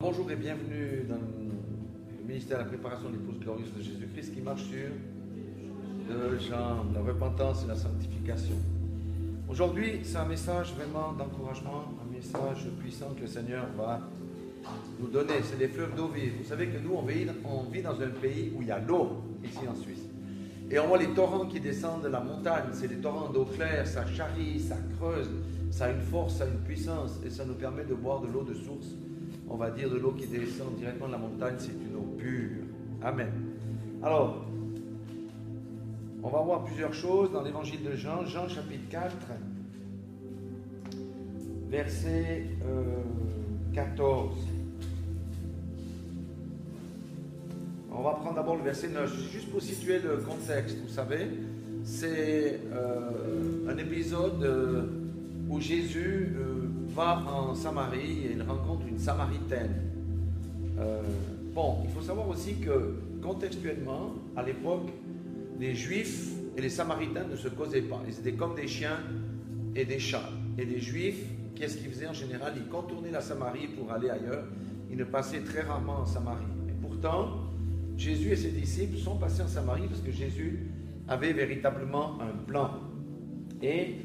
Bonjour et bienvenue dans le ministère de la préparation de l'épouse glorieuse de Jésus-Christ qui marche sur 2 Jean, la repentance et la sanctification. Aujourd'hui, c'est un message vraiment d'encouragement, un message puissant que le Seigneur va nous donner. C'est les fleuves d'eau vive. Vous savez que nous, on vit dans un pays où il y a l'eau, ici en Suisse. Et on voit les torrents qui descendent de la montagne. C'est des torrents d'eau claire, ça charrie, ça creuse, ça a une force, ça a une puissance. Et ça nous permet de boire de l'eau de source. On va dire de l'eau qui descend directement de la montagne, c'est une eau pure. Amen. Alors, on va voir plusieurs choses dans l'évangile de Jean, Jean chapitre 4, verset 14. On va prendre d'abord le verset 9, juste pour situer le contexte, vous savez, c'est un épisode où Jésus va en Samarie et il rencontre une Samaritaine. Il faut savoir aussi que contextuellement, à l'époque, les Juifs et les Samaritains ne se causaient pas. Ils étaient comme des chiens et des chats. Et les Juifs, qu'est-ce qu'ils faisaient en général? Ils contournaient la Samarie pour aller ailleurs. Ils ne passaient très rarement en Samarie. Et pourtant, Jésus et ses disciples sont passés en Samarie parce que Jésus avait véritablement un plan. Et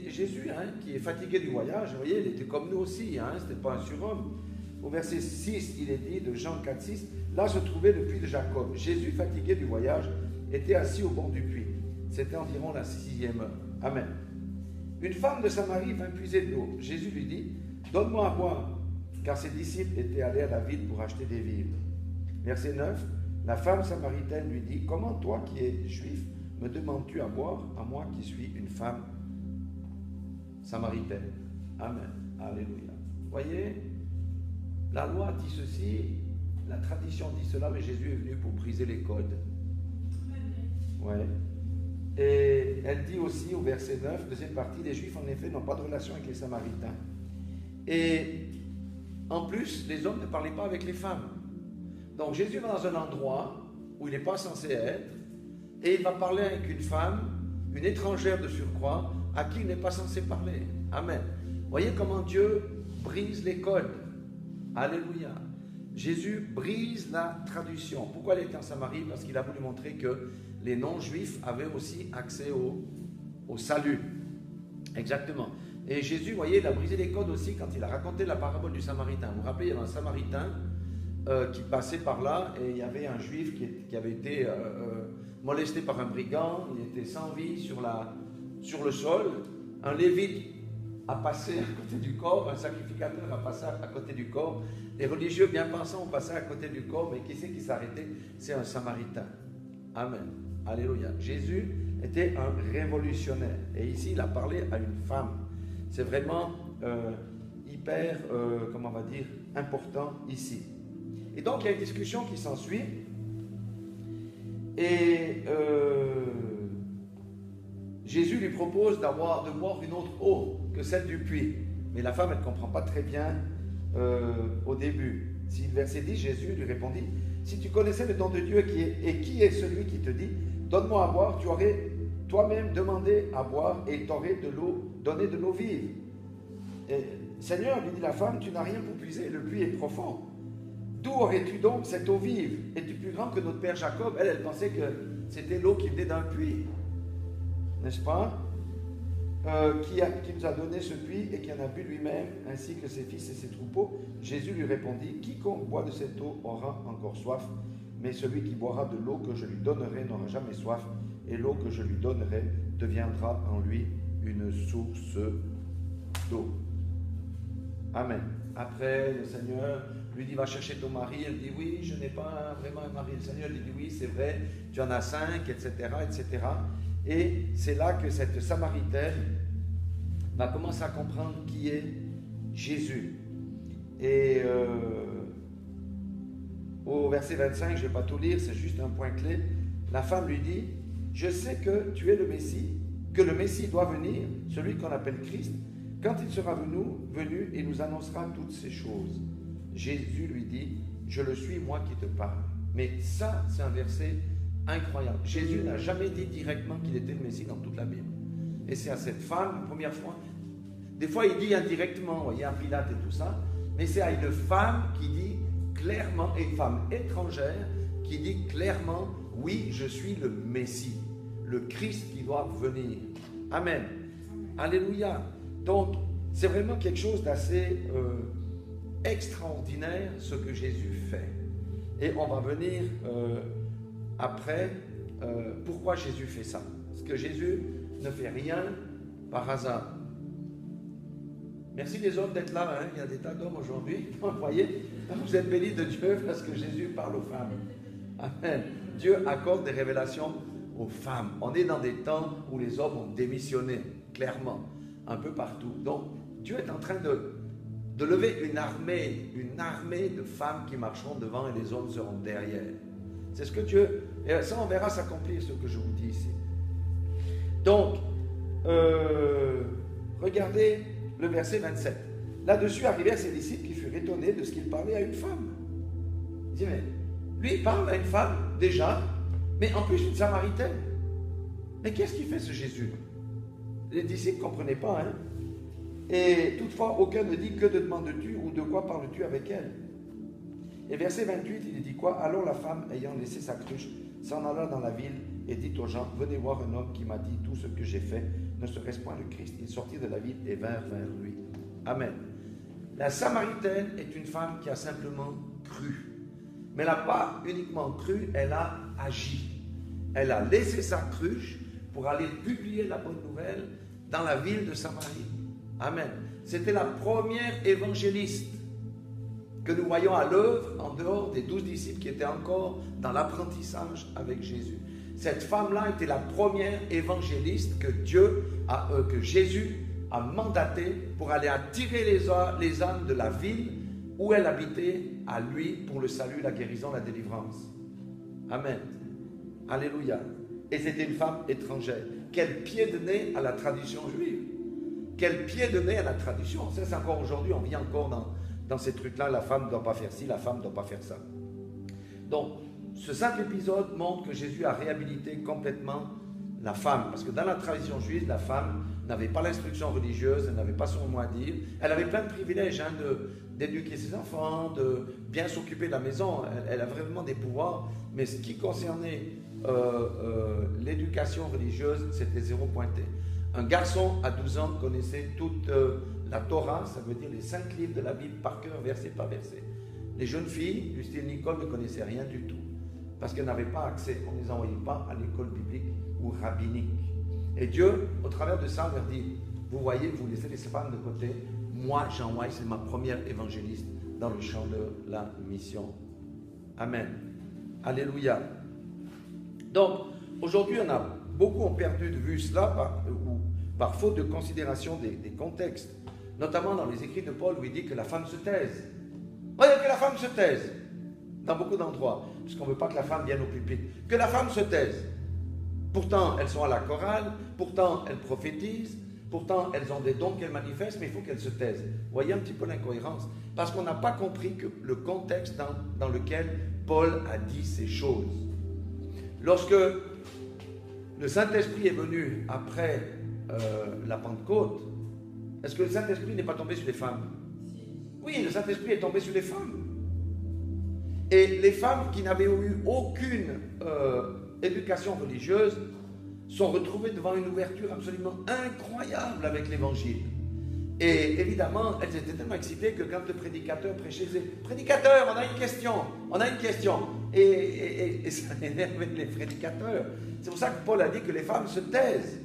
Jésus, qui est fatigué du voyage, vous voyez, il était comme nous aussi, ce n'était pas un surhomme. Au verset 6, il est dit, de Jean 4, 6, là se trouvait le puits de Jacob. Jésus, fatigué du voyage, était assis au bord du puits. C'était environ la 6e heure. Amen. Une femme de Samarie vint puiser de l'eau. Jésus lui dit, donne-moi à boire, car ses disciples étaient allés à la ville pour acheter des vivres. Verset 9, la femme samaritaine lui dit, comment toi qui es juif, me demandes-tu à boire, à moi qui suis une femme samaritaine? Amen. Alléluia. Voyez, la loi dit ceci, la tradition dit cela, mais Jésus est venu pour briser les codes. Ouais. Et elle dit aussi au verset 9, deuxième partie, les Juifs en effet n'ont pas de relation avec les Samaritains. Et en plus, les hommes ne parlaient pas avec les femmes. Donc Jésus va dans un endroit où il n'est pas censé être, et il va parler avec une femme, une étrangère de surcroît, à qui il n'est pas censé parler. Amen. Voyez comment Dieu brise les codes. Alléluia. Jésus brise la tradition. Pourquoi il était en Samarie? Parce qu'il a voulu montrer que les non-juifs avaient aussi accès au salut. Exactement. Et Jésus, vous voyez, il a brisé les codes aussi quand il a raconté la parabole du Samaritain. Vous vous rappelez, il y avait un Samaritain qui passait par là et il y avait un juif qui avait été molesté par un brigand. Il était sans vie sur le sol. Un lévite a passé à côté du corps, un sacrificateur a passé à côté du corps. Les religieux bien pensants ont passé à côté du corps, mais qui c'est qui s'est arrêté? C'est un Samaritain. Amen. Alléluia. Jésus était un révolutionnaire. Et ici, il a parlé à une femme. C'est vraiment hyper, comment on va dire, important ici. Et donc, il y a une discussion qui s'ensuit. Et Jésus lui propose de boire une autre eau que celle du puits. Mais la femme, elle ne comprend pas très bien au début. Si le verset 10, Jésus lui répondit, si tu connaissais le don de Dieu qui est celui qui te dit, donne-moi à boire, tu aurais toi-même demandé à boire et il t'aurait donné de l'eau vive. Et, Seigneur, lui dit la femme, tu n'as rien pour puiser, le puits est profond. D'où aurais-tu donc cette eau vive? Es-tu plus grand que notre père Jacob? Elle pensait que c'était l'eau qui venait d'un puits. N'est-ce pas? Qui nous a donné ce puits et qui en a bu lui-même, ainsi que ses fils et ses troupeaux. Jésus lui répondit, quiconque boit de cette eau aura encore soif, mais celui qui boira de l'eau que je lui donnerai n'aura jamais soif, et l'eau que je lui donnerai deviendra en lui une source d'eau. Amen. Après, le Seigneur lui dit, va chercher ton mari. Elle dit, oui, je n'ai pas vraiment un mari. Le Seigneur lui dit, oui, c'est vrai, tu en as 5, etc., etc. Et c'est là que cette Samaritaine va commencer à comprendre qui est Jésus. Et au verset 25, je ne vais pas tout lire, c'est juste un point clé. La femme lui dit, je sais que tu es le Messie, que le Messie doit venir, celui qu'on appelle Christ. Quand il sera venu, il nous annoncera toutes ces choses. Jésus lui dit, je le suis, moi qui te parle. Mais ça, c'est un verset incroyable. Jésus n'a jamais dit directement qu'il était le Messie dans toute la Bible. Et c'est à cette femme, la première fois, des fois il dit indirectement, vous voyez, à Pilate et tout ça, mais c'est à une femme qui dit clairement, et une femme étrangère qui dit clairement, oui, je suis le Messie, le Christ qui doit venir. Amen. Alléluia. Donc, c'est vraiment quelque chose d'assez extraordinaire ce que Jésus fait. Et on va venir après, pourquoi Jésus fait ça. Parce que Jésus ne fait rien par hasard. Merci les hommes d'être là, hein. Il y a des tas d'hommes aujourd'hui. Vous voyez, vous êtes bénis de Dieu parce que Jésus parle aux femmes. Amen. Dieu accorde des révélations aux femmes. On est dans des temps où les hommes ont démissionné, clairement, un peu partout. Donc, Dieu est en train de lever une armée de femmes qui marcheront devant et les hommes seront derrière. C'est ce que Dieu... Et ça, on verra s'accomplir ce que je vous dis ici. Donc, regardez le verset 27. Là-dessus arrivèrent ses disciples qui furent étonnés de ce qu'il parlait à une femme. Il dit, mais lui, il parle à une femme, déjà, mais en plus une Samaritaine. Mais qu'est-ce qu'il fait, ce Jésus? Les disciples ne comprenaient pas, hein? Et toutefois, aucun ne dit, que te demandes-tu ou de quoi parles-tu avec elle? Et verset 28, il dit quoi? Alors la femme, ayant laissé sa cruche, s'en alla dans la ville et dit aux gens, venez voir un homme qui m'a dit tout ce que j'ai fait, ne serait-ce point le Christ? Ils sortirent de la ville et vinrent vers lui. Amen. La Samaritaine est une femme qui a simplement cru. Mais elle n'a pas uniquement cru, elle a agi. Elle a laissé sa cruche pour aller publier la bonne nouvelle dans la ville de Samarie. Amen. C'était la première évangéliste que nous voyons à l'œuvre en dehors des 12 disciples qui étaient encore dans l'apprentissage avec Jésus. Cette femme-là était la première évangéliste que Jésus a mandatée pour aller attirer les âmes de la ville où elle habitait à lui pour le salut, la guérison, la délivrance. Amen. Alléluia. Et c'était une femme étrangère. Quel pied de nez à la tradition juive. Quel pied de nez à la tradition. Ça, c'est encore aujourd'hui, on vit encore dans ces trucs-là. La femme ne doit pas faire ci, la femme ne doit pas faire ça. Donc, ce simple épisode montre que Jésus a réhabilité complètement la femme. Parce que dans la tradition juive, la femme n'avait pas l'instruction religieuse, elle n'avait pas son mot à dire. Elle avait plein de privilèges, hein, d'éduquer ses enfants, de bien s'occuper de la maison. Elle a vraiment des pouvoirs. Mais ce qui concernait l'éducation religieuse, c'était zéro pointé. Un garçon à 12 ans connaissait toute la Torah, ça veut dire les 5 livres de la Bible par cœur, verset par verset. Les jeunes filles, du style Nicole, ne connaissaient rien du tout. Parce qu'elles n'avaient pas accès, on ne les envoyait pas à l'école biblique ou rabbinique. Et Dieu, au travers de ça, leur dit, vous voyez, vous laissez les femmes de côté, moi, Jean White, c'est ma première évangéliste dans le champ de la mission. Amen. Alléluia. Donc, aujourd'hui, beaucoup ont perdu de vue cela par faute de considération des contextes, notamment dans les écrits de Paul où il dit que la femme se taise. Voyez que la femme se taise, dans beaucoup d'endroits, puisqu'on ne veut pas que la femme vienne au pupitre. Que la femme se taise. Pourtant, elles sont à la chorale, pourtant, elles prophétisent, pourtant, elles ont des dons qu'elles manifestent, mais il faut qu'elles se taisent. Vous voyez un petit peu l'incohérence? Parce qu'on n'a pas compris que le contexte dans lequel Paul a dit ces choses. Lorsque le Saint-Esprit est venu après la Pentecôte, est-ce que le Saint-Esprit n'est pas tombé sur les femmes? Oui, le Saint-Esprit est tombé sur les femmes. Et les femmes qui n'avaient eu aucune éducation religieuse sont retrouvées devant une ouverture absolument incroyable avec l'Évangile. Et évidemment, elles étaient tellement excitées que quand le prédicateur prêchait, ils disaient « Prédicateur, on a une question !» Et ça énervait les prédicateurs. C'est pour ça que Paul a dit que les femmes se taisent,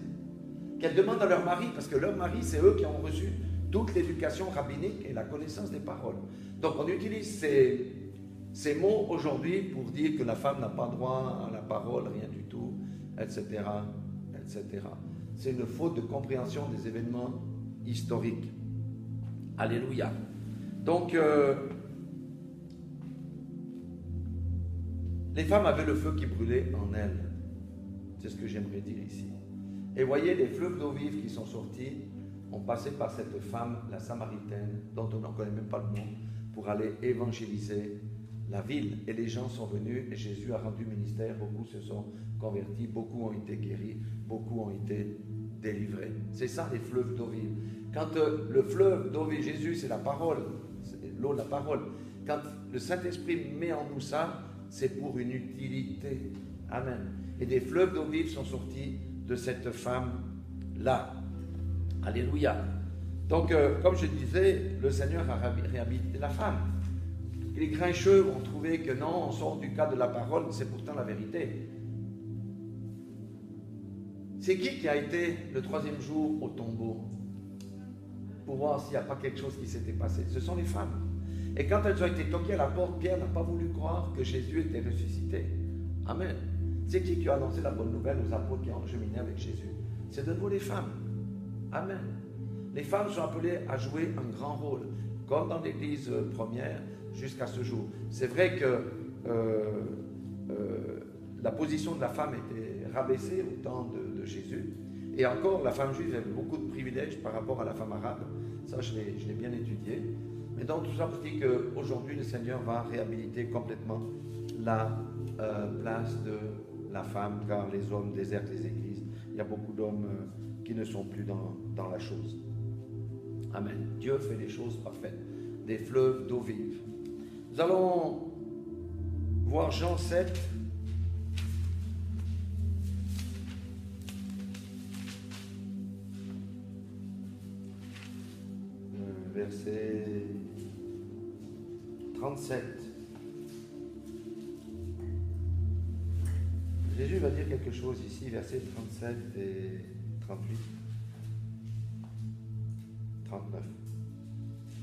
qu'elles demandent à leur mari, parce que leur mari, c'est eux qui ont reçu toute l'éducation rabbinique et la connaissance des paroles. Donc on utilise ces mots aujourd'hui pour dire que la femme n'a pas droit à la parole, rien du tout, etc., etc. C'est une faute de compréhension des événements historiques. Alléluia. Donc, les femmes avaient le feu qui brûlait en elles. C'est ce que j'aimerais dire ici. Et voyez, les fleuves d'eau vive qui sont sortis ont passé par cette femme, la Samaritaine, dont on n'en connaît même pas le nom, pour aller évangéliser la ville. Et les gens sont venus et Jésus a rendu ministère. Beaucoup se sont convertis, beaucoup ont été guéris, beaucoup ont été délivrés. C'est ça les fleuves d'eau vive. Quand le fleuve d'eau vive, Jésus, c'est la parole. l'eau de la parole. Quand le Saint-Esprit met en nous ça, c'est pour une utilité. Amen. Et des fleuves d'eau vive sont sortis de cette femme-là. Alléluia. Donc, comme je disais, le Seigneur a réhabilité la femme. Les grincheux ont trouvé que non, on sort du cadre de la parole, c'est pourtant la vérité. C'est qui a été le 3e jour au tombeau pour voir s'il n'y a pas quelque chose qui s'était passé? Ce sont les femmes. Et quand elles ont été toquées à la porte, Pierre n'a pas voulu croire que Jésus était ressuscité. Amen. C'est qui a annoncé la bonne nouvelle aux apôtres qui ont cheminé avec Jésus? C'est de nouveau les femmes. Amen. Les femmes sont appelées à jouer un grand rôle, comme dans l'Église première jusqu'à ce jour. C'est vrai que la position de la femme était rabaissée au temps de Jésus. Et encore, la femme juive avait beaucoup de privilèges par rapport à la femme arabe. Ça, je l'ai bien étudié. Mais donc, tout ça pour dire qu'aujourd'hui, le Seigneur va réhabiliter complètement la place de la femme, car les hommes désertent les églises. Il y a beaucoup d'hommes qui ne sont plus dans la chose. Amen. Dieu fait les choses parfaites. Des fleuves d'eau vive. Nous allons voir Jean 7. Verset 37. Jésus va dire quelque chose ici, versets 37 et 38. 39.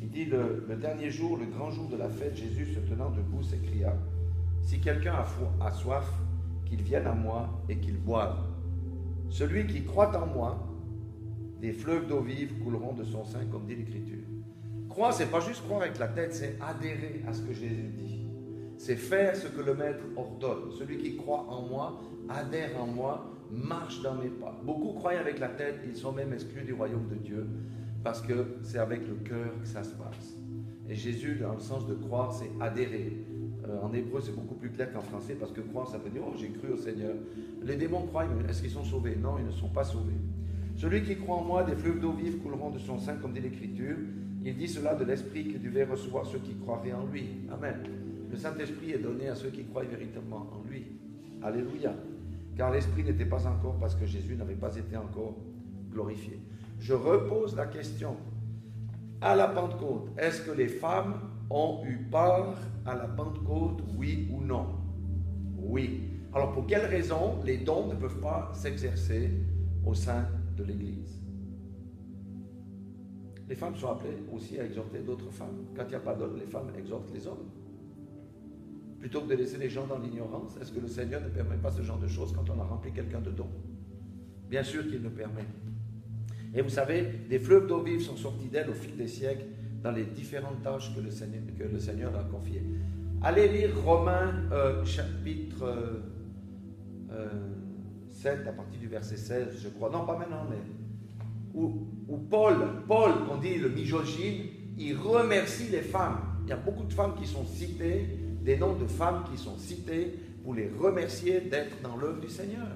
Il dit, le dernier jour, le grand jour de la fête, Jésus se tenant debout s'écria, « Si quelqu'un a soif, qu'il vienne à moi et qu'il boive. Celui qui croit en moi, des fleuves d'eau vive couleront de son sein, comme dit l'Écriture. » Croire, c'est pas juste croire avec la tête, c'est adhérer à ce que Jésus dit. C'est faire ce que le Maître ordonne. Celui qui croit en moi, adhère en moi, marche dans mes pas. Beaucoup croient avec la tête, ils sont même exclus du royaume de Dieu, parce que c'est avec le cœur que ça se passe. Et Jésus, dans le sens de croire, c'est adhérer. En hébreu, c'est beaucoup plus clair qu'en français, parce que croire, ça veut dire « Oh, j'ai cru au Seigneur ». Les démons croient, mais est-ce qu'ils sont sauvés? Non, ils ne sont pas sauvés. Celui qui croit en moi, des fleuves d'eau vive couleront de son sein, comme dit l'Écriture. Il dit cela de l'Esprit que devait recevoir ceux qui croiraient en lui. Amen. Le Saint-Esprit est donné à ceux qui croient véritablement en lui. Alléluia. Car l'Esprit n'était pas encore, parce que Jésus n'avait pas été encore glorifié. Je repose la question. À la Pentecôte, est-ce que les femmes ont eu part à la Pentecôte, oui ou non? Oui. Alors pour quelle raison les dons ne peuvent pas s'exercer au sein de l'Église? Les femmes sont appelées aussi à exhorter d'autres femmes. Quand il n'y a pas d'hommes, les femmes exhortent les hommes. Plutôt que de laisser les gens dans l'ignorance, est-ce que le Seigneur ne permet pas ce genre de choses quand on a rempli quelqu'un de dons? Bien sûr qu'il le permet. Et vous savez, des fleuves d'eau vive sont sortis d'elle au fil des siècles dans les différentes tâches que le Seigneur a confiées. Allez lire Romains chapitre 7 à partir du verset 16, je crois. Non, pas maintenant, mais où Paul, qu'on dit le misogyne, il remercie les femmes. Il y a beaucoup de femmes qui sont citées, des noms de femmes qui sont cités pour les remercier d'être dans l'œuvre du Seigneur.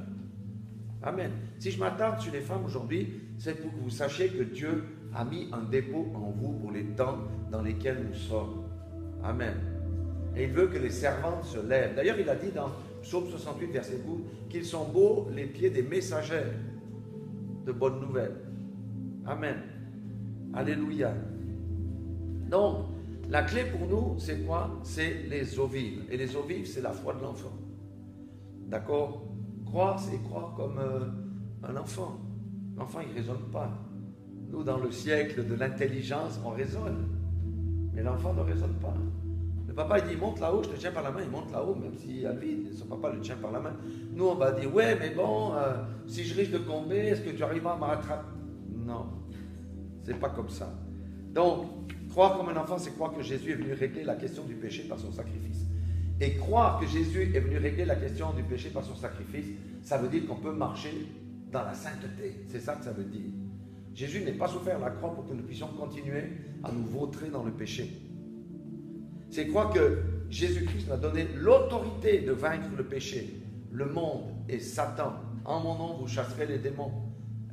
Amen. Si je m'attarde sur les femmes aujourd'hui, c'est pour que vous sachiez que Dieu a mis un dépôt en vous pour les temps dans lesquels nous sommes. Amen. Et il veut que les servantes se lèvent. D'ailleurs, il a dit dans Psaume 68, verset 12, qu'ils sont beaux les pieds des messagères de bonnes nouvelles. Amen. Alléluia. Donc, la clé pour nous, c'est quoi? C'est les eaux vives. Et les eaux vives, c'est la foi de l'enfant. D'accord? Croire, c'est croire comme un enfant. L'enfant, il ne raisonne pas. Nous, dans le siècle de l'intelligence, on raisonne. Mais l'enfant ne raisonne pas. Le papa, il dit, monte là-haut, je te tiens par la main. Il monte là-haut, même s'il a le vide. Son papa le tient par la main. Nous, on va dire, ouais, mais bon, si je risque de tomber, est-ce que tu arriveras à me rattraper? Non, c'est pas comme ça. Donc, croire comme un enfant, c'est croire que Jésus est venu régler la question du péché par son sacrifice. Et croire que Jésus est venu régler la question du péché par son sacrifice, ça veut dire qu'on peut marcher dans la sainteté. C'est ça que ça veut dire. Jésus n'est pas souffert la croix pour que nous puissions continuer à nous vautrer dans le péché. C'est croire que Jésus-Christ nous a donné l'autorité de vaincre le péché, le monde et Satan. En mon nom, vous chasserez les démons.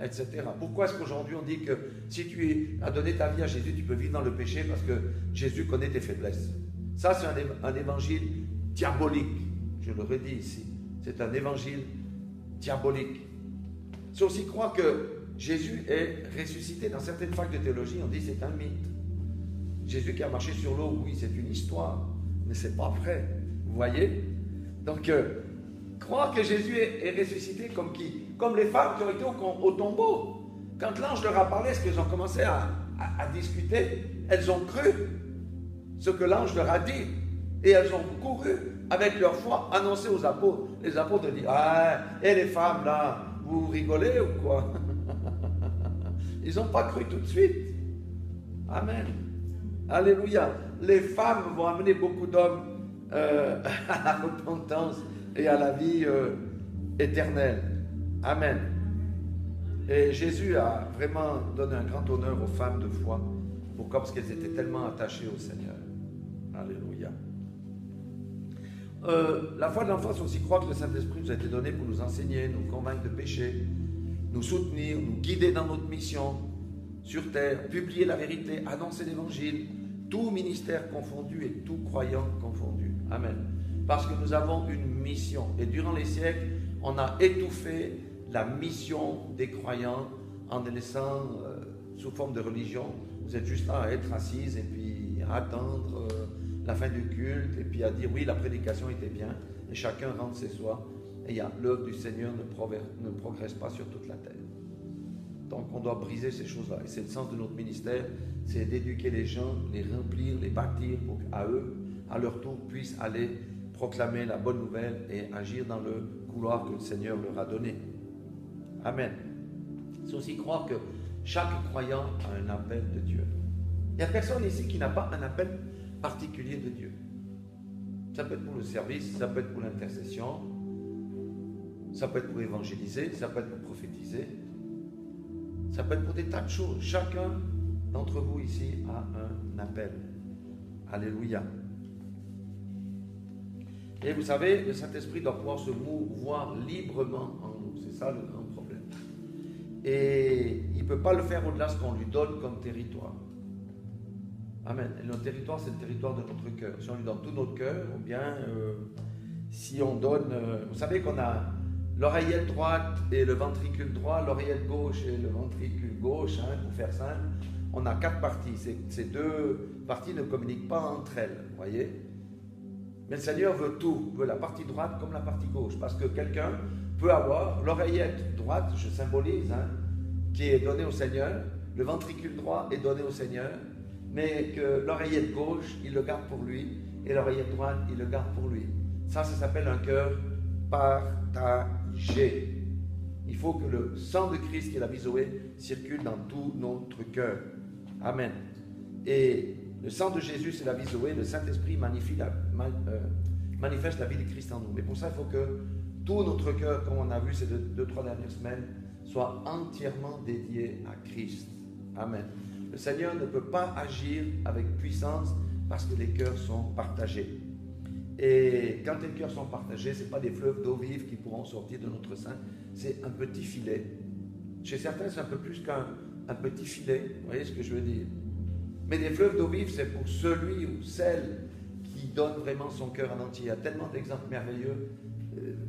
etc. Pourquoi est-ce qu'aujourd'hui on dit que si tu as donné ta vie à Jésus, tu peux vivre dans le péché parce que Jésus connaît tes faiblesses? Ça, c'est un évangile diabolique. Je le redis ici. C'est un évangile diabolique. C'est aussi croire que Jésus est ressuscité. Dans certaines facs de théologie, on dit que c'est un mythe. Jésus qui a marché sur l'eau, oui, c'est une histoire, mais ce n'est pas vrai. Vous voyez? Donc, croire que Jésus est ressuscité comme qui? Comme les femmes qui ont été au tombeau. Quand l'ange leur a parlé, est-ce qu'elles ont commencé à discuter? Elles ont cru ce que l'ange leur a dit. Et elles ont couru avec leur foi, annoncer aux apôtres. Les apôtres disent, ah, et les femmes là, vous rigolez ou quoi? Ils n'ont pas cru tout de suite. Amen. Alléluia. Les femmes vont amener beaucoup d'hommes à la repentance et à la vie éternelle. Amen. Et Jésus a vraiment donné un grand honneur aux femmes de foi. Pourquoi? Parce qu'elles étaient tellement attachées au Seigneur. Alléluia. La foi de l'enfance aussi croit que le Saint-Esprit nous a été donné pour nous enseigner, nous convaincre de péché, nous soutenir, nous guider dans notre mission sur terre, publier la vérité, annoncer l'évangile, tout ministère confondu et tout croyant confondu. Amen. Parce que nous avons une mission. Et durant les siècles, on a étouffé la mission des croyants en les laissant sous forme de religion. Vous êtes juste là à être assises et puis à attendre la fin du culte et puis à dire oui, la prédication était bien et chacun rentre chez soi. Et l'œuvre du Seigneur ne progresse pas sur toute la terre. Donc on doit briser ces choses-là. Et c'est le sens de notre ministère, c'est d'éduquer les gens, les remplir, les bâtir pour qu'à eux, à leur tour, puissent aller proclamer la bonne nouvelle et agir dans le couloir que le Seigneur leur a donné. Amen. C'est aussi croire que chaque croyant a un appel de Dieu. Il n'y a personne ici qui n'a pas un appel particulier de Dieu. Ça peut être pour le service, ça peut être pour l'intercession, ça peut être pour évangéliser, ça peut être pour prophétiser, ça peut être pour des tas de choses. Chacun d'entre vous ici a un appel. Alléluia. Et vous savez, le Saint-Esprit doit pouvoir se mouvoir librement en nous. C'est ça le grand problème. Et il ne peut pas le faire au-delà de ce qu'on lui donne comme territoire. Amen. Et notre territoire, c'est le territoire de notre cœur. Si on lui donne tout notre cœur, ou bien si on donne... vous savez qu'on a l'oreillette droite et le ventricule droit, l'oreillette gauche et le ventricule gauche, pour faire simple. On a 4 parties. Ces 2 parties ne communiquent pas entre elles, vous voyez. Mais le Seigneur veut tout, veut la partie droite comme la partie gauche, parce que quelqu'un peut avoir l'oreillette droite, je symbolise, qui est donnée au Seigneur, le ventricule droit est donné au Seigneur, mais que l'oreillette gauche, il le garde pour lui, et l'oreillette droite, il le garde pour lui. Ça s'appelle un cœur partagé. Il faut que le sang de Christ, qui est la vie Zoé, circule dans tout notre cœur. Amen. Et le sang de Jésus, c'est la vie Zoé, le Saint-Esprit manifeste la vie de Christ en nous. Mais pour ça, il faut que tout notre cœur, comme on a vu ces 2-3 dernières semaines, soit entièrement dédié à Christ. Amen. Le Seigneur ne peut pas agir avec puissance parce que les cœurs sont partagés. Et quand les cœurs sont partagés, ce n'est pas des fleuves d'eau vive qui pourront sortir de notre sein, c'est un petit filet. Chez certains, c'est un peu plus qu'un petit filet. Vous voyez ce que je veux dire? Mais des fleuves d'eau vive, c'est pour celui ou celle qui donne vraiment son cœur en entier. Il y a tellement d'exemples merveilleux,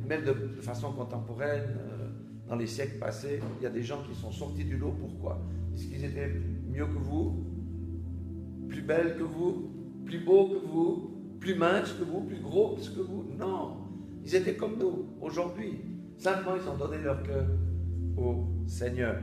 même de façon contemporaine, dans les siècles passés. Il y a des gens qui sont sortis du lot. Pourquoi? Est-ce qu'ils étaient mieux que vous, plus belles que vous, plus beaux que vous, plus minces que vous, plus gros que vous? Non, ils étaient comme nous aujourd'hui. Simplement, ils ont donné leur cœur au Seigneur.